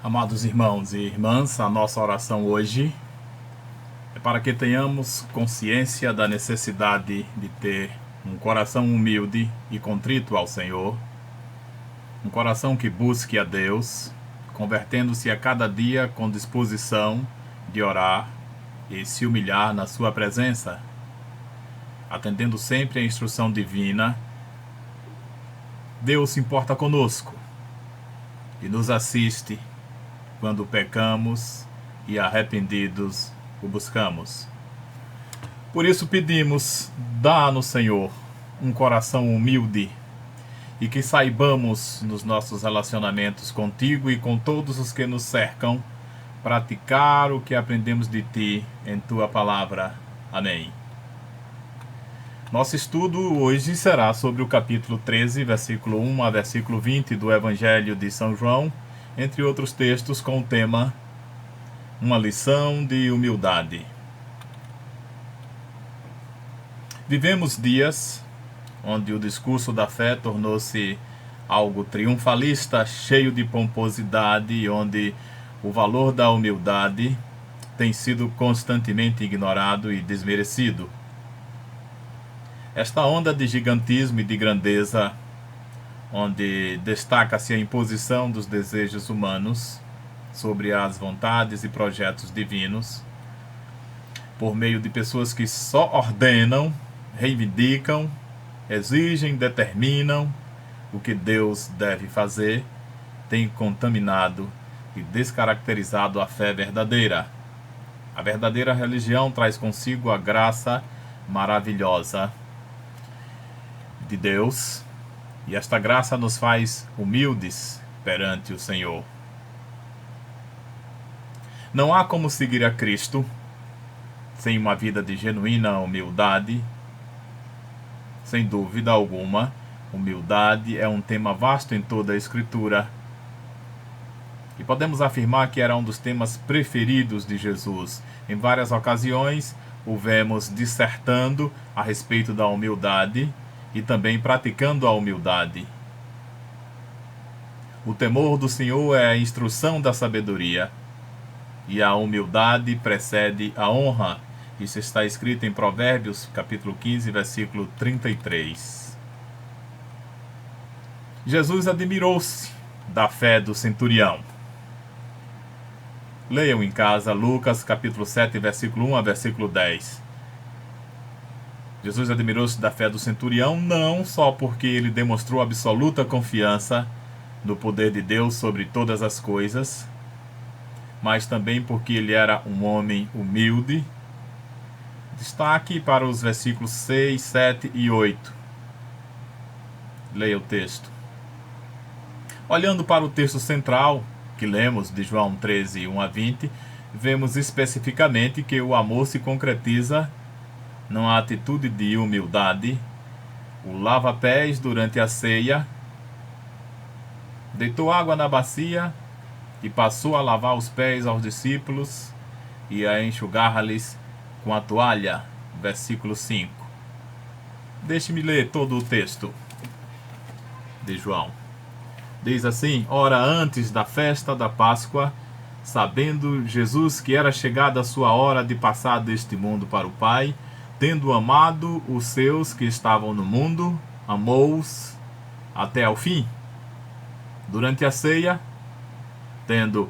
Amados irmãos e irmãs, a nossa oração hoje é para que tenhamos consciência da necessidade de ter um coração humilde e contrito ao Senhor, um coração que busque a Deus, convertendo-se a cada dia com disposição de orar e se humilhar na sua presença, atendendo sempre à instrução divina. Deus se importa conosco e nos assiste quando pecamos e arrependidos o buscamos. Por isso pedimos, dá-nos, Senhor, um coração humilde e que saibamos nos nossos relacionamentos contigo e com todos os que nos cercam praticar o que aprendemos de ti em tua palavra. Amém. Nosso estudo hoje será sobre o capítulo 13, versículo 1 a versículo 20 do Evangelho de São João, entre outros textos com o tema Uma lição de humildade. Vivemos dias onde o discurso da fé tornou-se algo triunfalista, cheio de pomposidade, e onde o valor da humildade tem sido constantemente ignorado e desmerecido. Esta onda de gigantismo e de grandeza, onde destaca-se a imposição dos desejos humanos sobre as vontades e projetos divinos, por meio de pessoas que só ordenam, reivindicam, exigem, determinam o que Deus deve fazer, tem contaminado e descaracterizado a fé verdadeira. A verdadeira religião traz consigo a graça maravilhosa de Deus, e esta graça nos faz humildes perante o Senhor. Não há como seguir a Cristo sem uma vida de genuína humildade. Sem dúvida alguma, humildade é um tema vasto em toda a Escritura. E podemos afirmar que era um dos temas preferidos de Jesus. Em várias ocasiões, o vemos dissertando a respeito da humildade e também praticando a humildade. O temor do Senhor é a instrução da sabedoria, e a humildade precede a honra. Isso está escrito em Provérbios, capítulo 15, versículo 33. Jesus admirou-se da fé do centurião. Leiam em casa Lucas, capítulo 7, versículo 1 a versículo 10. Jesus admirou-se da fé do centurião não só porque ele demonstrou absoluta confiança no poder de Deus sobre todas as coisas, mas também porque ele era um homem humilde. Destaque para os versículos 6, 7 e 8. Leia o texto. Olhando para o texto central, que lemos de João 13, 1 a 20, vemos especificamente que o amor se concretiza numa atitude de humildade. O lava-pés durante a ceia, deitou água na bacia e passou a lavar os pés aos discípulos e a enxugar-lhes com a toalha. Versículo 5. Deixe-me ler todo o texto de João. Diz assim: Ora, antes da festa da Páscoa, sabendo Jesus que era chegada a sua hora de passar deste mundo para o Pai, tendo amado os seus que estavam no mundo, amou-os até ao fim. Durante a ceia, tendo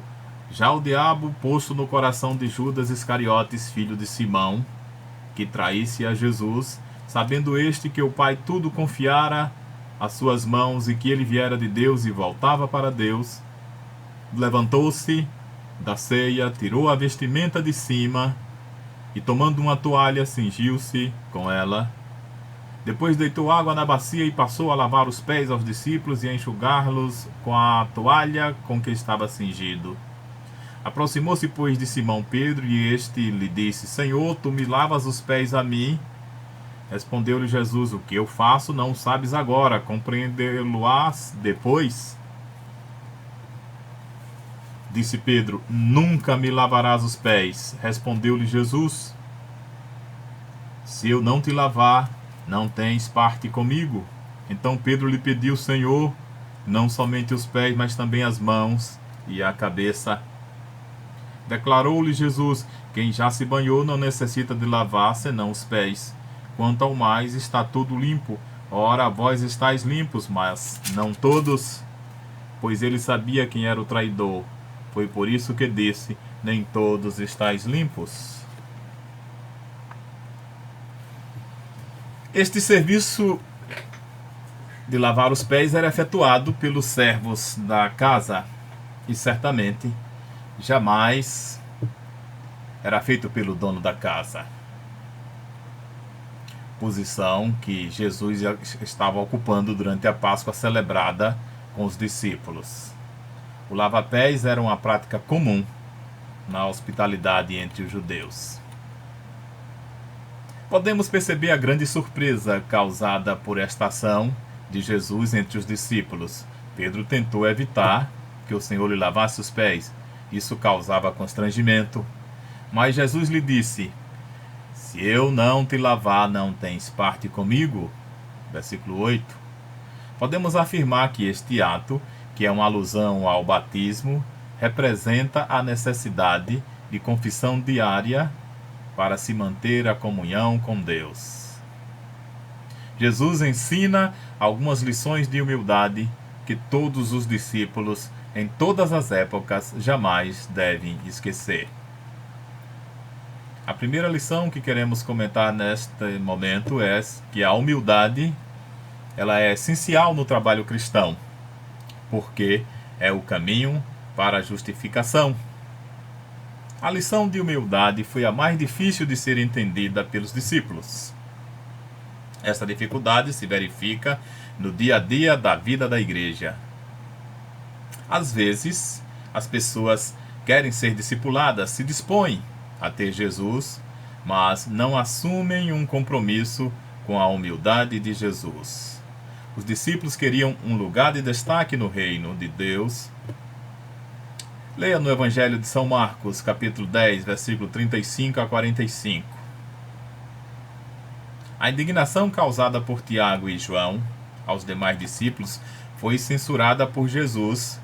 já o diabo posto no coração de Judas Iscariotes, filho de Simão, que traísse a Jesus, sabendo este que o Pai tudo confiara às suas mãos e que ele viera de Deus e voltava para Deus, levantou-se da ceia, tirou a vestimenta de cima e, tomando uma toalha, cingiu-se com ela. Depois deitou água na bacia e passou a lavar os pés aos discípulos e a enxugar-los com a toalha com que estava cingido. Aproximou-se, pois, de Simão Pedro, e este lhe disse: Senhor, tu me lavas os pés a mim? Respondeu-lhe Jesus: O que eu faço não sabes agora, compreendê-lo-ás depois. Disse Pedro: Nunca me lavarás os pés. Respondeu-lhe Jesus: Se eu não te lavar, não tens parte comigo. Então Pedro lhe pediu: Senhor, não somente os pés, mas também as mãos e a cabeça. Declarou-lhe Jesus: quem já se banhou não necessita de lavar senão os pés. Quanto ao mais, está tudo limpo. Ora, vós estáis limpos, mas não todos. Pois ele sabia quem era o traidor. Foi por isso que disse: nem todos estáis limpos. Este serviço de lavar os pés era efetuado pelos servos da casa e certamente jamais era feito pelo dono da casa. Posição que Jesus estava ocupando durante a Páscoa celebrada com os discípulos. O lava-pés era uma prática comum na hospitalidade entre os judeus. Podemos perceber a grande surpresa causada por esta ação de Jesus entre os discípulos. Pedro tentou evitar que o Senhor lhe lavasse os pés. Isso causava constrangimento. Mas Jesus lhe disse: se eu não te lavar, não tens parte comigo. Versículo 8. Podemos afirmar que este ato, que é uma alusão ao batismo, representa a necessidade de confissão diária para se manter a comunhão com Deus. Jesus ensina algumas lições de humildade que todos os discípulos, em todas as épocas, jamais devem esquecer. A primeira lição que queremos comentar neste momento é que a humildade ela é essencial no trabalho cristão, porque é o caminho para a justificação. A lição de humildade foi a mais difícil de ser entendida pelos discípulos. Essa dificuldade se verifica no dia a dia da vida da igreja. Às vezes, as pessoas querem ser discipuladas, se dispõem a ter Jesus, mas não assumem um compromisso com a humildade de Jesus. Os discípulos queriam um lugar de destaque no reino de Deus. Leia no Evangelho de São Marcos, capítulo 10, versículo 35 a 45. A indignação causada por Tiago e João aos demais discípulos foi censurada por Jesus,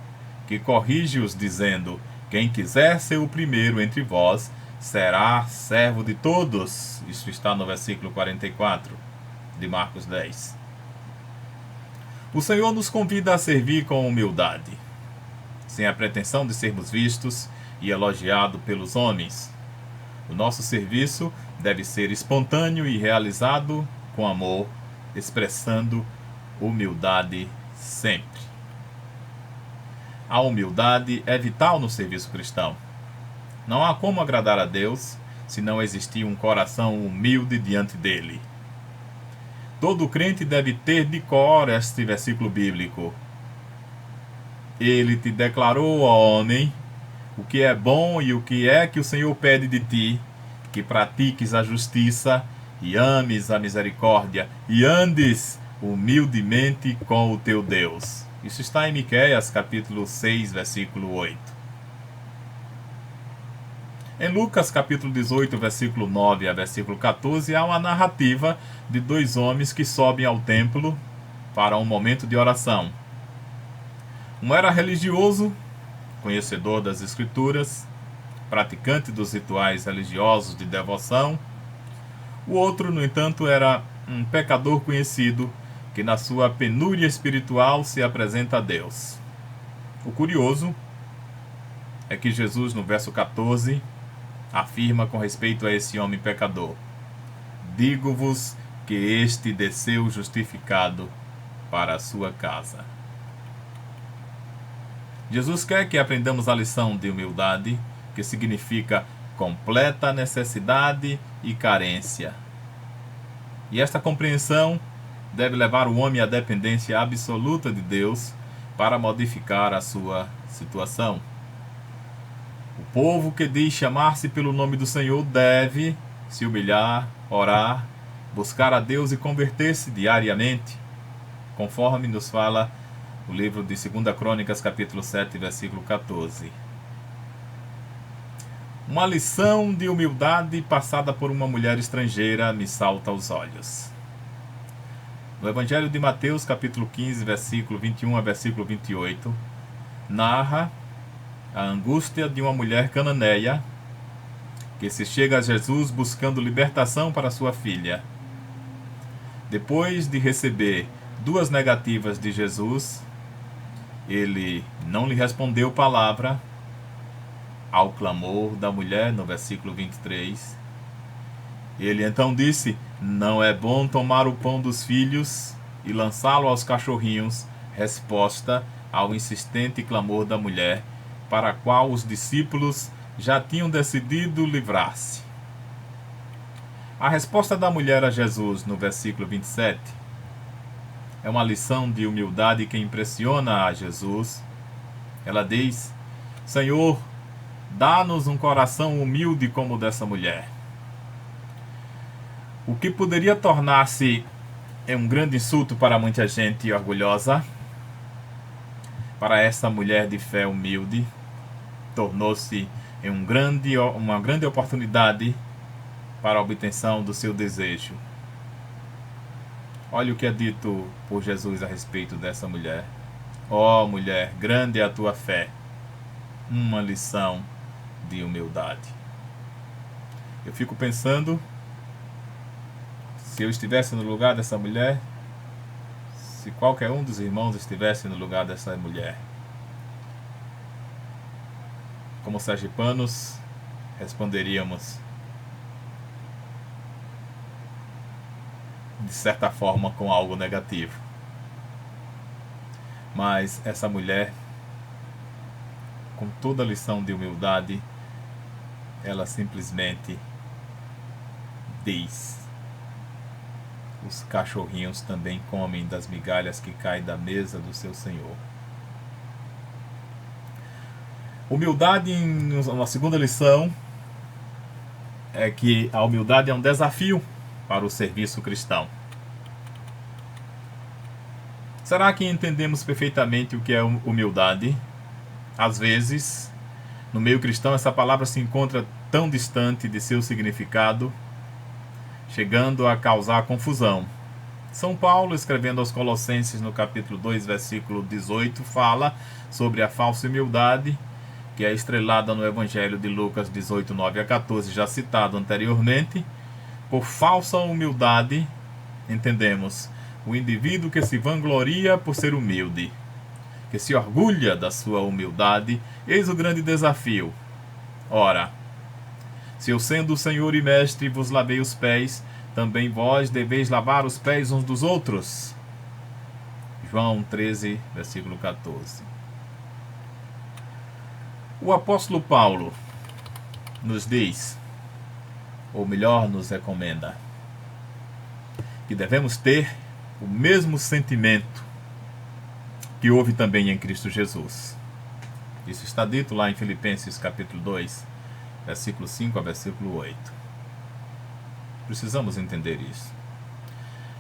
que corrige-os dizendo: quem quiser ser o primeiro entre vós, será servo de todos. Isso está no versículo 44 de Marcos 10. O Senhor nos convida a servir com humildade, sem a pretensão de sermos vistos e elogiados pelos homens. O nosso serviço deve ser espontâneo e realizado com amor, expressando humildade sempre. A humildade é vital no serviço cristão. Não há como agradar a Deus se não existir um coração humilde diante dele. Todo crente deve ter de cor este versículo bíblico. Ele te declarou, ó homem, o que é bom e o que é que o Senhor pede de ti, que pratiques a justiça e ames a misericórdia e andes humildemente com o teu Deus. Isso está em Miqueias, capítulo 6, versículo 8. Em Lucas, capítulo 18, versículo 9 a versículo 14, há uma narrativa de dois homens que sobem ao templo para um momento de oração. Um era religioso, conhecedor das Escrituras, praticante dos rituais religiosos de devoção. O outro, no entanto, era um pecador conhecido que na sua penúria espiritual se apresenta a Deus. O curioso é que Jesus, no verso 14, afirma com respeito a esse homem pecador: digo-vos que este desceu justificado para a sua casa. Jesus quer que aprendamos a lição de humildade, que significa completa necessidade e carência. E esta compreensão deve levar o homem à dependência absoluta de Deus para modificar a sua situação. O povo que diz chamar-se pelo nome do Senhor deve se humilhar, orar, buscar a Deus e converter-se diariamente, conforme nos fala o livro de 2 Crônicas, capítulo 7, versículo 14. Uma lição de humildade passada por uma mulher estrangeira me salta aos olhos. No Evangelho de Mateus, capítulo 15, versículo 21 a versículo 28, narra a angústia de uma mulher cananeia que se chega a Jesus buscando libertação para sua filha. Depois de receber 2 negativas de Jesus, ele não lhe respondeu palavra ao clamor da mulher, no versículo 23. Ele então disse: não é bom tomar o pão dos filhos e lançá-lo aos cachorrinhos, resposta ao insistente clamor da mulher, para a qual os discípulos já tinham decidido livrar-se. A resposta da mulher a Jesus, no versículo 27, é uma lição de humildade que impressiona a Jesus. Ela diz: Senhor, dá-nos um coração humilde como o dessa mulher. O que poderia tornar-se um grande insulto para muita gente orgulhosa, para essa mulher de fé humilde, tornou-se uma grande oportunidade para a obtenção do seu desejo. Olha o que é dito por Jesus a respeito dessa mulher. Ó mulher, grande é a tua fé. Uma lição de humildade. Eu fico pensando, se eu estivesse no lugar dessa mulher, se qualquer um dos irmãos estivesse no lugar dessa mulher, como sergipanos, responderíamos de certa forma com algo negativo. Mas essa mulher, com toda a lição de humildade, ela simplesmente diz: os cachorrinhos também comem das migalhas que caem da mesa do seu Senhor. Humildade, uma segunda lição, é que a humildade é um desafio para o serviço cristão. Será que entendemos perfeitamente o que é humildade? Às vezes, no meio cristão, essa palavra se encontra tão distante de seu significado, chegando a causar confusão. São Paulo, escrevendo aos Colossenses no capítulo 2, versículo 18, fala sobre a falsa humildade, que é estrelada no Evangelho de Lucas 18, 9 a 14, já citado anteriormente. Por falsa humildade, entendemos o indivíduo que se vangloria por ser humilde, que se orgulha da sua humildade. Eis o grande desafio. Ora, se eu, sendo o Senhor e Mestre, vos lavei os pés, também vós deveis lavar os pés uns dos outros. João 13, versículo 14. O apóstolo Paulo nos diz, ou melhor, nos recomenda, que devemos ter o mesmo sentimento que houve também em Cristo Jesus. Isso está dito lá em Filipenses capítulo 2, versículo 5 a versículo 8. Precisamos entender isso.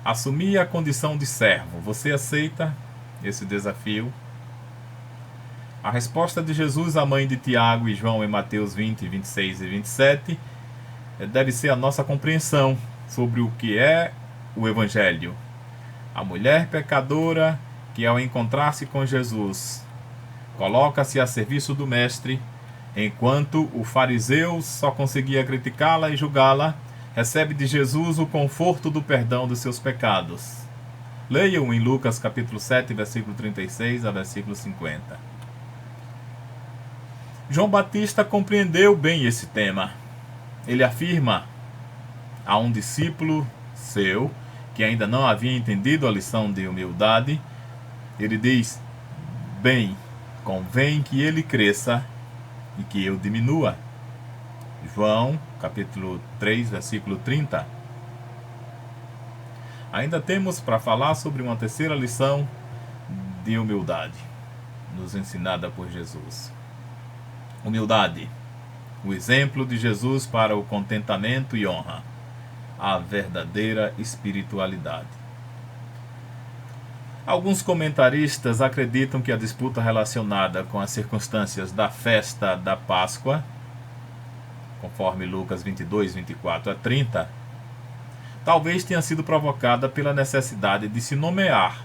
Assumir a condição de servo. Você aceita esse desafio? A resposta de Jesus à mãe de Tiago e João em Mateus 20, 26 e 27 deve ser a nossa compreensão sobre o que é o Evangelho. A mulher pecadora que, ao encontrar-se com Jesus, coloca-se a serviço do Mestre, enquanto o fariseu só conseguia criticá-la e julgá-la, recebe de Jesus o conforto do perdão dos seus pecados. Leiam em Lucas capítulo 7, versículo 36 a versículo 50. João Batista compreendeu bem esse tema. Ele afirma a um discípulo seu, que ainda não havia entendido a lição de humildade, ele diz: bem, convém que ele cresça e que eu diminua. João, capítulo 3, versículo 30. Ainda temos para falar sobre uma terceira lição de humildade, nos ensinada por Jesus. Humildade, o exemplo de Jesus para o contentamento e honra, a verdadeira espiritualidade. Alguns comentaristas acreditam que a disputa relacionada com as circunstâncias da festa da Páscoa, conforme Lucas 22, 24 a 30, talvez tenha sido provocada pela necessidade de se nomear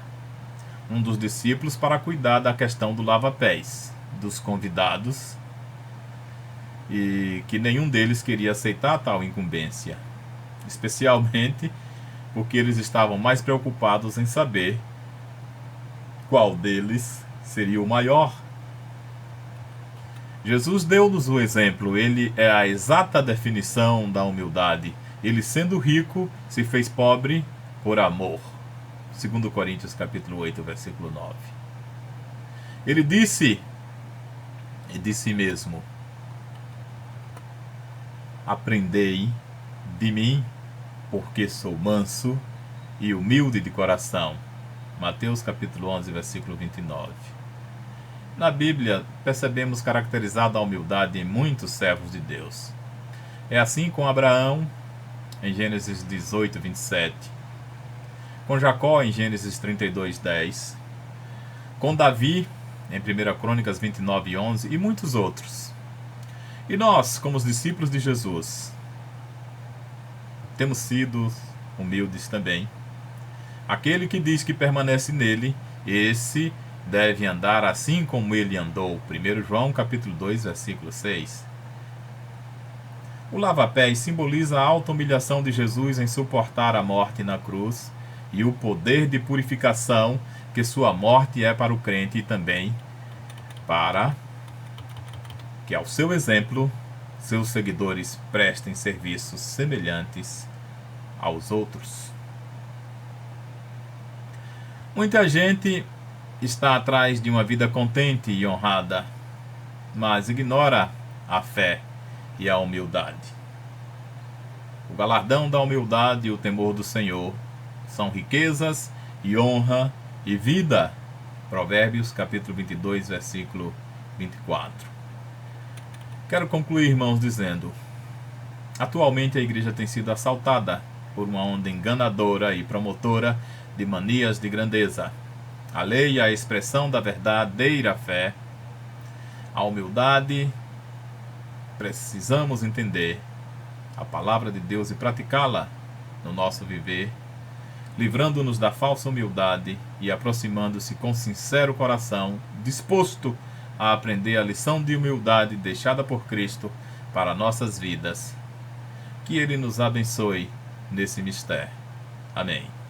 um dos discípulos para cuidar da questão do lava-pés dos convidados e que nenhum deles queria aceitar tal incumbência, especialmente porque eles estavam mais preocupados em saber qual deles seria o maior. Jesus deu-nos o exemplo, ele é a exata definição da humildade. Ele, sendo rico, se fez pobre por amor. 2 Coríntios capítulo 8, versículo 9. Ele disse, e disse mesmo: aprendei de mim, porque sou manso e humilde de coração. Mateus capítulo 11, versículo 29. Na Bíblia, percebemos caracterizada a humildade em muitos servos de Deus. É assim com Abraão, em Gênesis 18, 27. Com Jacó, em Gênesis 32, 10. Com Davi, em 1 Crônicas 29, 11. E muitos outros. E nós, como os discípulos de Jesus, temos sido humildes também. Aquele que diz que permanece nele, esse deve andar assim como ele andou. 1 João capítulo 2, versículo 6. O lava-pés simboliza a auto-humilhação de Jesus em suportar a morte na cruz e o poder de purificação que sua morte é para o crente e também para que, ao seu exemplo, seus seguidores prestem serviços semelhantes aos outros. Muita gente está atrás de uma vida contente e honrada, mas ignora a fé e a humildade. O galardão da humildade e o temor do Senhor são riquezas e honra e vida. Provérbios capítulo 22, versículo 24. Quero concluir, irmãos, dizendo: atualmente a igreja tem sido assaltada por uma onda enganadora e promotora de manias de grandeza, alheia à expressão da verdadeira fé. A humildade, precisamos entender a palavra de Deus e praticá-la no nosso viver, livrando-nos da falsa humildade e aproximando-se com sincero coração, disposto a aprender a lição de humildade deixada por Cristo para nossas vidas. Que Ele nos abençoe nesse mistério. Amém.